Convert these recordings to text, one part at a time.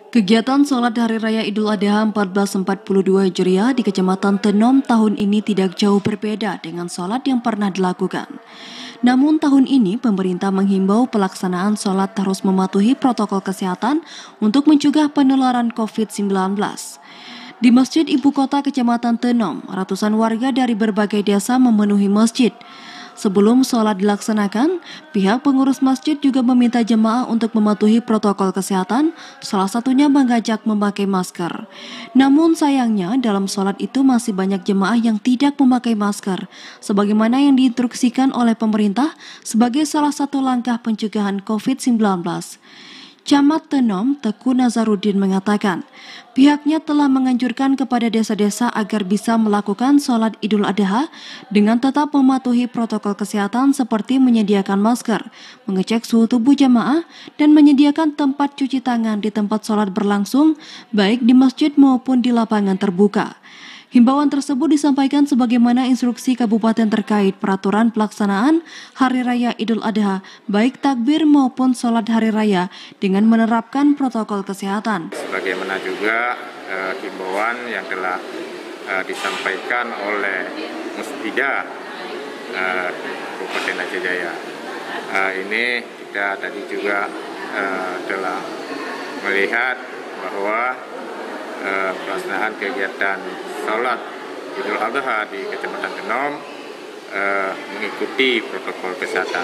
Kegiatan sholat Hari Raya Idul Adha 1442 Hijriah di Kecamatan Tenom tahun ini tidak jauh berbeda dengan sholat yang pernah dilakukan. Namun tahun ini pemerintah menghimbau pelaksanaan sholat harus mematuhi protokol kesehatan untuk mencegah penularan COVID-19. Di Masjid Ibu Kota Kecamatan Tenom, ratusan warga dari berbagai desa memenuhi masjid. Sebelum sholat dilaksanakan, pihak pengurus masjid juga meminta jemaah untuk mematuhi protokol kesehatan, salah satunya mengajak memakai masker. Namun sayangnya dalam sholat itu masih banyak jemaah yang tidak memakai masker, sebagaimana yang diinstruksikan oleh pemerintah sebagai salah satu langkah pencegahan COVID-19. Camat Tenom, Teku Nazarudin mengatakan, pihaknya telah menganjurkan kepada desa-desa agar bisa melakukan sholat Idul Adha dengan tetap mematuhi protokol kesehatan seperti menyediakan masker, mengecek suhu tubuh jamaah, dan menyediakan tempat cuci tangan di tempat sholat berlangsung, baik di masjid maupun di lapangan terbuka. Himbauan tersebut disampaikan sebagaimana instruksi kabupaten terkait peraturan pelaksanaan Hari Raya Idul Adha, baik takbir maupun sholat Hari Raya dengan menerapkan protokol kesehatan. Sebagaimana juga himbauan yang telah disampaikan oleh Muspida Kabupaten Aceh Jaya. Ini kita tadi juga telah melihat bahwa pelaksanaan kegiatan sholat Idul Adha di Kecamatan Tenom mengikuti protokol kesehatan.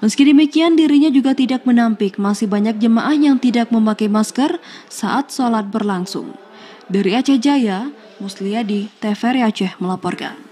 Meski demikian, dirinya juga tidak menampik masih banyak jemaah yang tidak memakai masker saat sholat berlangsung. Dari Aceh Jaya, Musliyadi, TVRI Aceh melaporkan.